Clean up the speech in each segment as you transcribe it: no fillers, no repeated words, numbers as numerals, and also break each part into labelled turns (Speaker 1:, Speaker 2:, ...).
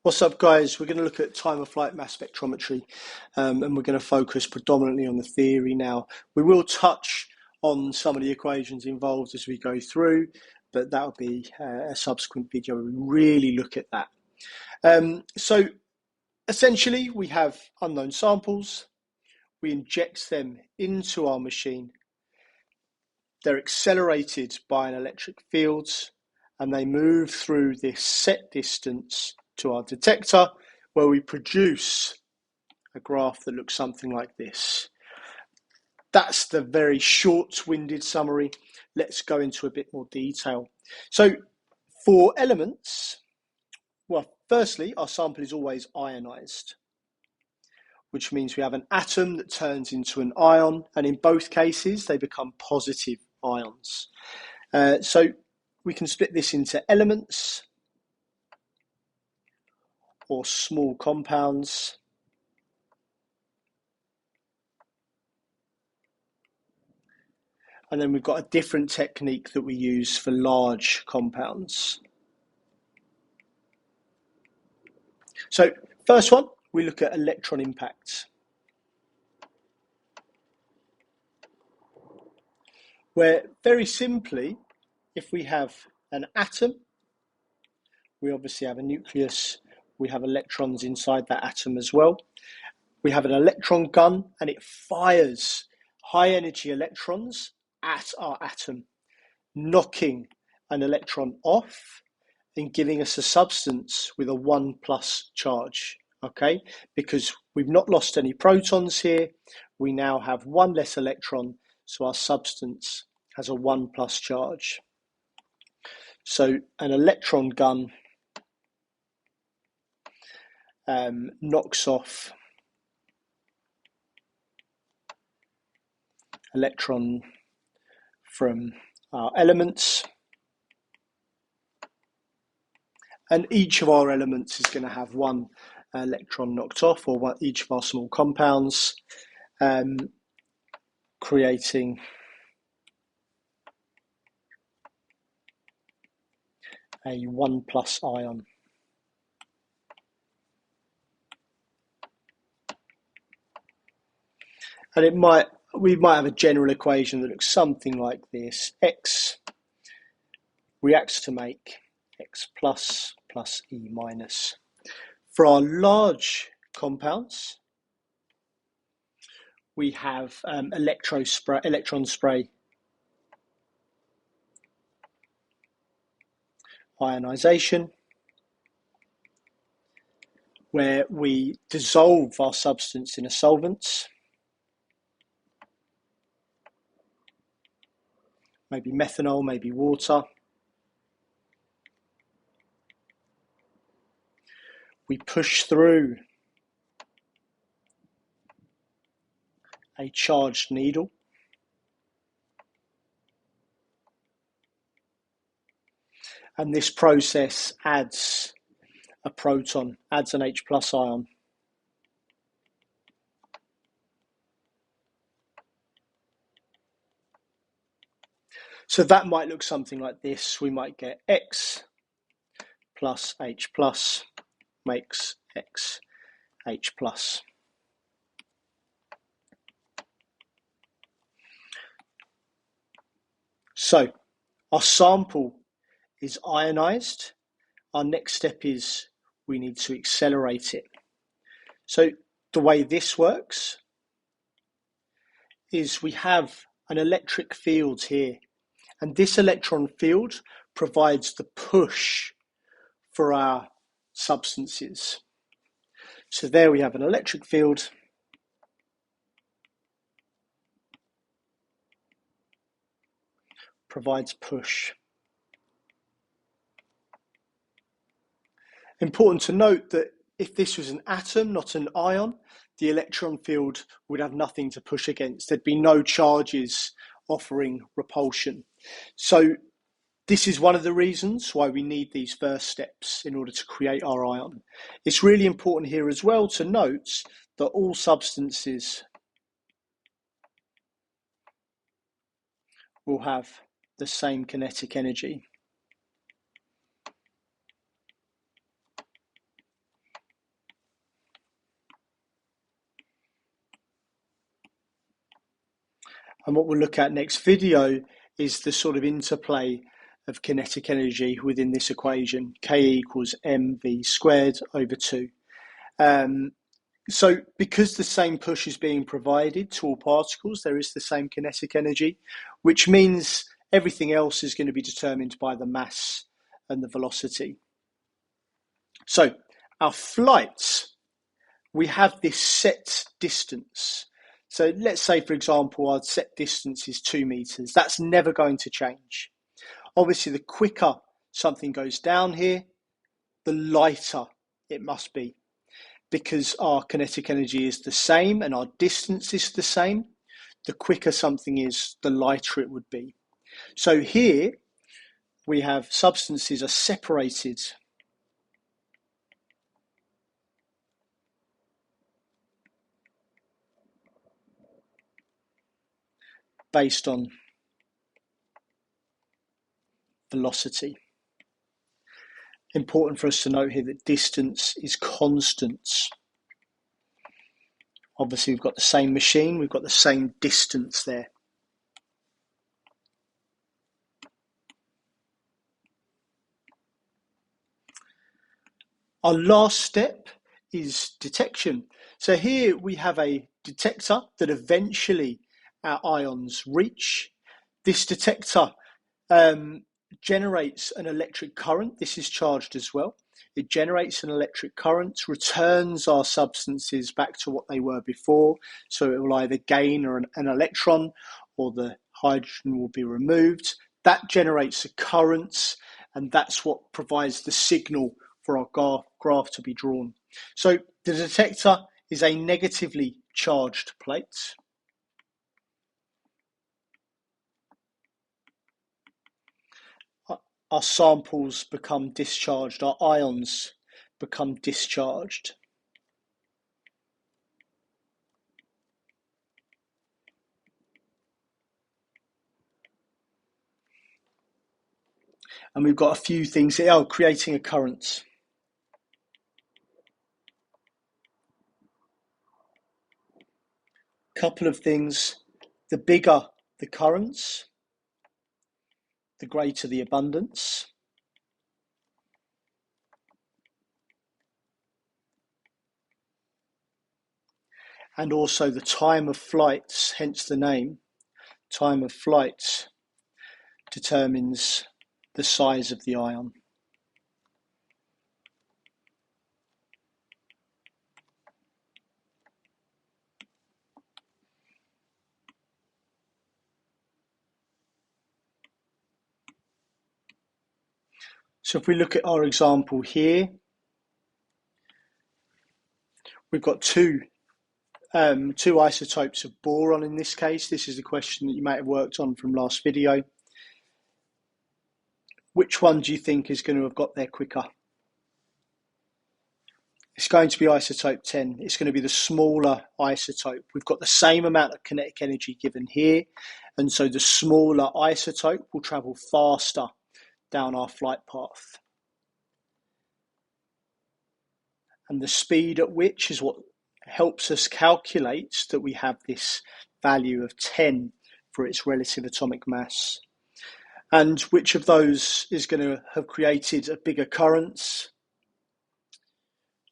Speaker 1: What's up, guys? We're going to look at time of flight mass spectrometry, and we're going to focus predominantly on the theory now. We will touch on some of the equations involved as we go through, but that'll be a subsequent video where we really look at that. So essentially, we have unknown samples. We inject them into our machine. They're accelerated by an electric field, and they move through this set distance to our detector, where we produce a graph that looks something like this. That's the very short-winded summary. Let's go into a bit more detail. So for elements, well, firstly, our sample is always ionized, which means we have an atom that turns into an ion, and in both cases, they become positive ions. So we can split this into elements or small compounds. And then we've got a different technique that we use for large compounds. So first one, we look at electron impact, where very simply, if we have an atom, we obviously have a nucleus, we have electrons inside that atom as well. We have an electron gun, and it fires high energy electrons at our atom, knocking an electron off and giving us a substance with a 1+ charge, okay? Because we've not lost any protons here, we now have one less electron, so our substance has a 1+ charge. So an electron gun knocks off electron from our elements, and each of our elements is going to have one electron knocked off, or each of our small compounds, creating a 1+ ion. And we might have a general equation that looks something like this. X reacts to make X plus E minus. For our large compounds, we have electron spray ionization, where we dissolve our substance in a solvent, maybe methanol, maybe water. We push through a charged needle, and this process adds a proton, adds an H+ ion. So that might look something like this. We might get X plus H+ makes X H+. So our sample is ionized. Our next step is we need to accelerate it. So the way this works is we have an electric field here, and this electron field provides the push for our substances. So there we have an electric field, provides push. Important to note that if this was an atom, not an ion, the electron field would have nothing to push against. There'd be no charges offering repulsion. So this is one of the reasons why we need these first steps in order to create our ion. It's really important here as well to note that all substances will have the same kinetic energy. And what we'll look at next video is the sort of interplay of kinetic energy within this equation, K equals mv squared over 2. So because the same push is being provided to all particles, there is the same kinetic energy, which means everything else is going to be determined by the mass and the velocity. So our flights, we have this set distance. So let's say, for example, our set distance is 2 meters. That's never going to change. Obviously, the quicker something goes down here, the lighter it must be, because our kinetic energy is the same and our distance is the same. The quicker something is, the lighter it would be. So here we have substances are separated based on velocity. Important for us to note here that distance is constants. Obviously, we've got the same machine, we've got the same distance there. Our last step is detection. So here we have a detector that eventually our ions reach. This detector generates an electric current. This is charged as well. It generates an electric current, returns our substances back to what they were before. So it will either gain an electron or the hydrogen will be removed. That generates a current, and that's what provides the signal for our graph to be drawn. So the detector is a negatively charged plate. Our samples become discharged, our ions become discharged. And we've got a few things here, creating a current. Couple of things, the bigger the currents, the greater the abundance. And also the time of flights, hence the name. Time of flight determines the size of the ion. So if we look at our example here, we've got two isotopes of boron in this case. This is the question that you might have worked on from last video. Which one do you think is going to have got there quicker? It's going to be isotope 10. It's going to be the smaller isotope. We've got the same amount of kinetic energy given here, and so the smaller isotope will travel faster down our flight path. And the speed at which is what helps us calculate that we have this value of 10 for its relative atomic mass. And which of those is going to have created a bigger current?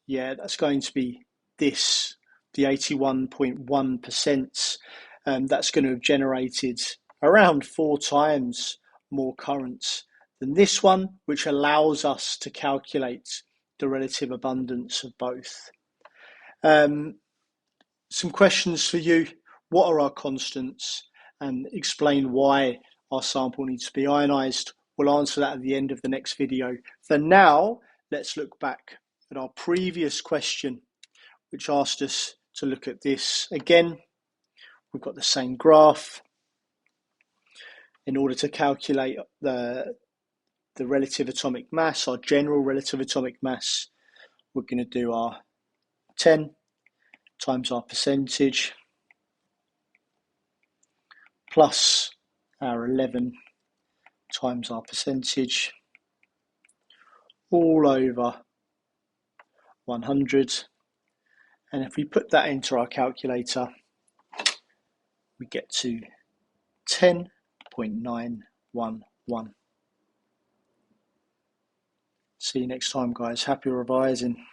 Speaker 1: Yeah, that's going to be this, the 81.1%. That's going to have generated around 4 times more current than this one, which allows us to calculate the relative abundance of both. Some questions for you. What are our constants? And explain why our sample needs to be ionized. We'll answer that at the end of the next video. For now, let's look back at our previous question, which asked us to look at this again. We've got the same graph. In order to calculate the relative atomic mass, our general relative atomic mass, we're going to do our 10 times our percentage plus our 11 times our percentage all over 100. And if we put that into our calculator, we get to 10.911. See you next time, guys. Happy revising.